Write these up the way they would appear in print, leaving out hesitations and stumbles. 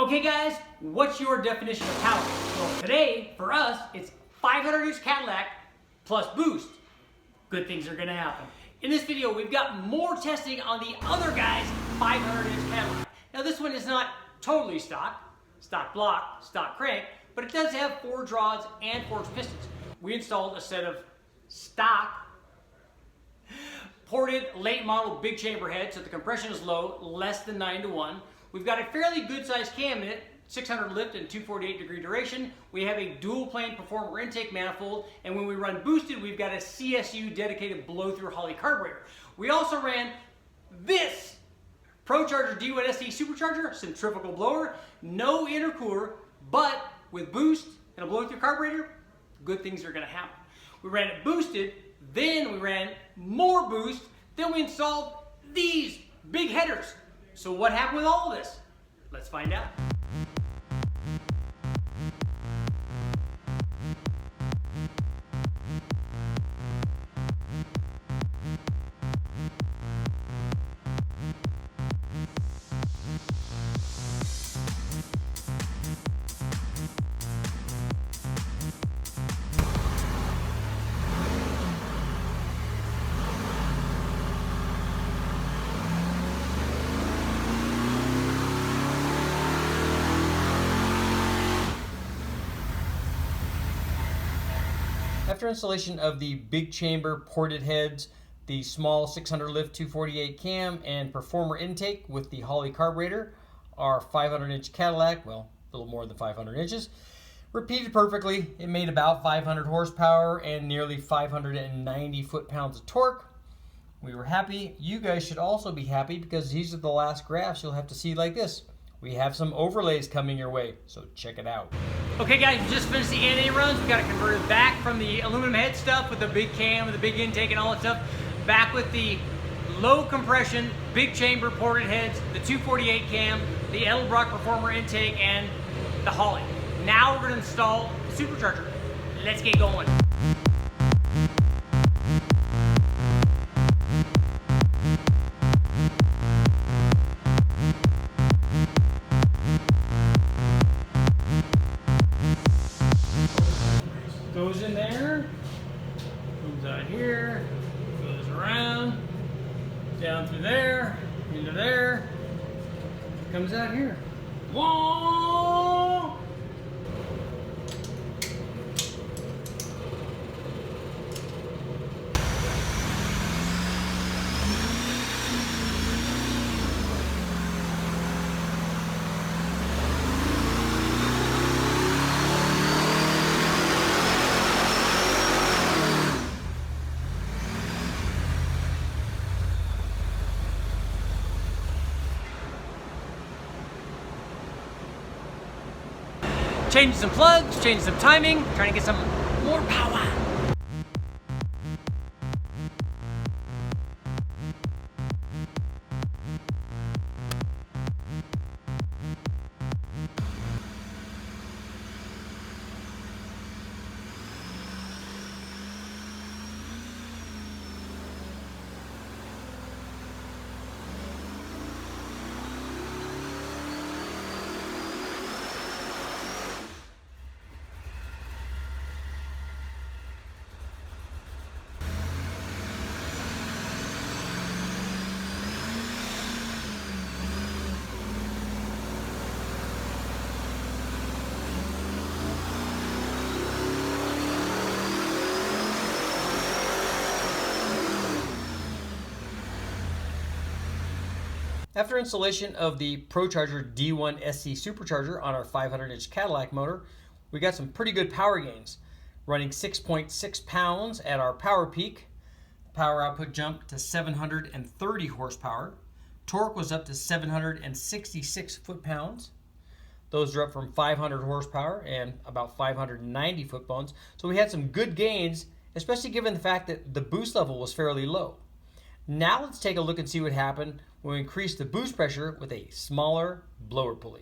Okay guys, what's your definition of power? Well today, for us, it's 500-inch Cadillac plus boost. Good things are gonna happen. In this video, we've got more testing on the other guy's 500-inch Cadillac. Now this one is not totally stock block, stock crank, but it does have forged rods and forged pistons. We installed a set of stock ported late model big chamber head, so the compression is low, less than 9:1. We've got a fairly good sized cam in it, 600 lift and 248-degree duration. We have a dual plane performer intake manifold, and when we run boosted, we've got a CSU dedicated blow-through Holley carburetor. We also ran this Procharger DYNO Supercharger centrifugal blower, no intercooler, but with boost and a blow-through carburetor, good things are gonna happen. We ran it boosted, then we ran more boost, then we installed these big headers. So what happened with all of this? Let's find out. After installation of the big chamber ported heads, the small 600 lift 248 cam, and performer intake with the Holley carburetor, our 500-inch Cadillac, well, a little more than 500 inches, repeated perfectly. It made about 500 horsepower and nearly 590 foot-pounds of torque. We were happy. You guys should also be happy because these are the last graphs you'll have to see like this. We have some overlays coming your way, so check it out. Okay guys, we just finished the NA runs. We got it converted back from the aluminum head stuff with the big cam and the big intake and all that stuff, back with the low compression, big chamber ported heads, the 248 cam, the Edelbrock performer intake, and the Holley. Now we're gonna install the Supercharger. Let's get going. Goes in there, comes out here, goes around, down through there, into there, comes out here. Whoa! Changing some plugs, changing some timing, trying to get some more power. After installation of the Procharger D1 SC Supercharger on our 500-inch Cadillac motor, we got some pretty good power gains. Running 6.6 pounds at our power peak, power output jumped to 730 horsepower. Torque was up to 766 foot-pounds. Those are up from 500 horsepower and about 590 foot-pounds. So we had some good gains, especially given the fact that the boost level was fairly low. Now let's take a look and see what happened when we increased the boost pressure with a smaller blower pulley.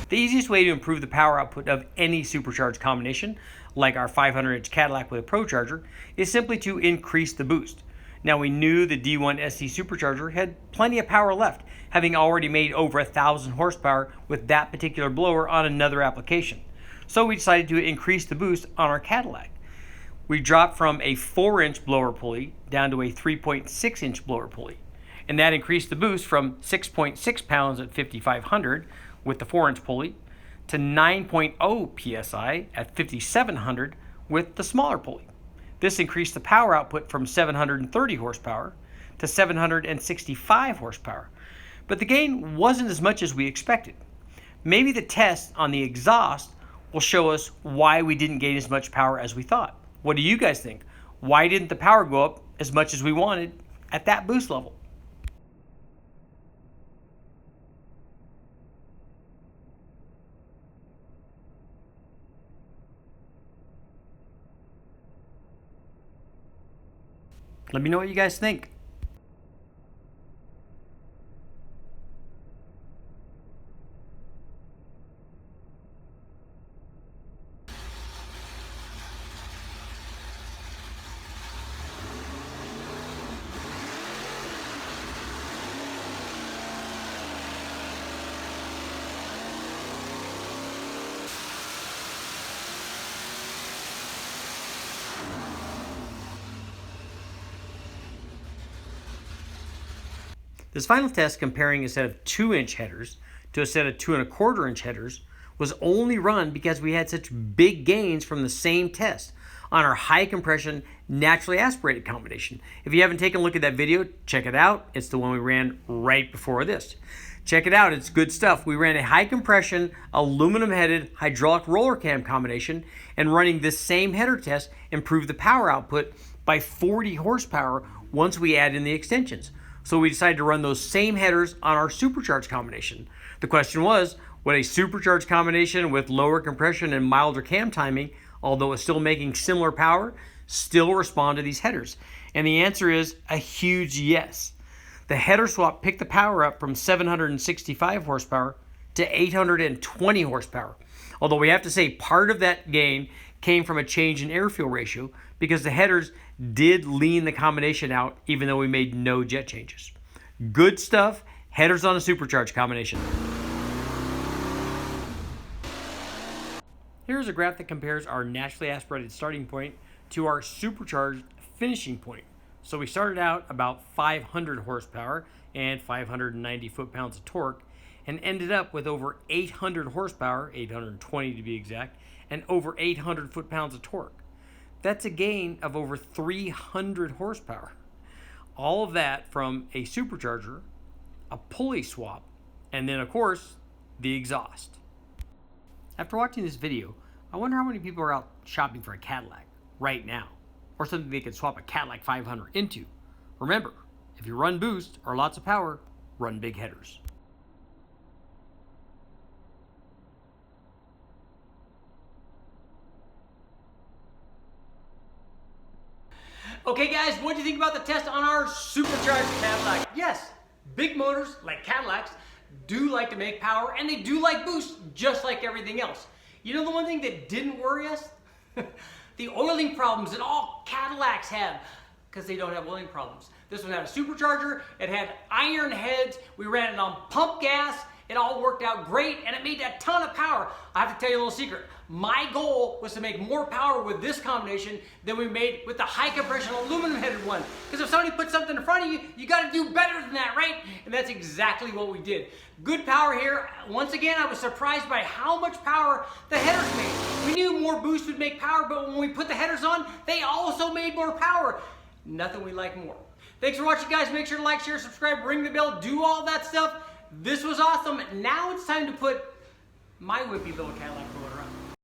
The easiest way to improve the power output of any supercharged combination, like our 500-inch Cadillac with a Procharger, is simply to increase the boost. Now, we knew the D1 SC Supercharger had plenty of power left, having already made over 1,000 horsepower with that particular blower on another application. So we decided to increase the boost on our Cadillac. We dropped from a 4-inch blower pulley down to a 3.6-inch blower pulley. And that increased the boost from 6.6 pounds at 5,500 with the 4-inch pulley to 9.0 psi at 5,700 with the smaller pulley. This increased the power output from 730 horsepower to 765 horsepower. But the gain wasn't as much as we expected. Maybe the test on the exhaust will show us why we didn't gain as much power as we thought. What do you guys think? Why didn't the power go up as much as we wanted at that boost level? Let me know what you guys think. This final test comparing a set of 2-inch headers to a set of 2¼ inch headers was only run because we had such big gains from the same test on our high compression naturally aspirated combination. If you haven't taken a look at that video, check it out. It's the one we ran right before this. Check it out, it's good stuff. We ran a high compression aluminum headed hydraulic roller cam combination, and running this same header test improved the power output by 40 horsepower once we add in the extensions. So we decided to run those same headers on our supercharged combination. The question was, would a supercharged combination with lower compression and milder cam timing, although it's still making similar power, still respond to these headers? And the answer is a huge yes. The header swap picked the power up from 765 horsepower to 820 horsepower. Although we have to say part of that gain came from a change in air-fuel ratio because the headers did lean the combination out even though we made no jet changes. Good stuff, headers on a supercharged combination. Here's a graph that compares our naturally aspirated starting point to our supercharged finishing point. So we started out about 500 horsepower and 590 foot-pounds of torque and ended up with over 800 horsepower, 820 to be exact, and over 800 foot-pounds of torque. That's a gain of over 300 horsepower. All of that from a supercharger, a pulley swap, and then of course, the exhaust. After watching this video, I wonder how many people are out shopping for a Cadillac right now, or something they could swap a Cadillac 500 into. Remember, if you run boost or lots of power, run big headers. Okay guys, what do you think about the test on our supercharged Cadillac? Yes, big motors like Cadillacs do like to make power, and they do like boost just like everything else. You know the one thing that didn't worry us? The oiling problems that all Cadillacs have, because they don't have oiling problems. This one had a supercharger, it had iron heads, we ran it on pump gas, it all worked out great, and it made a ton of power. I have to tell you a little secret. My goal was to make more power with this combination than we made with the high compression aluminum headed one. Because if somebody puts something in front of you, you gotta do better than that, right? And that's exactly what we did. Good power here. Once again, I was surprised by how much power the headers made. We knew more boost would make power, but when we put the headers on, they also made more power. Nothing we like more. Thanks for watching, guys. Make sure to like, share, subscribe, ring the bell, do all that stuff. This was awesome. Now it's time to put my whippy little Cadillac motor on.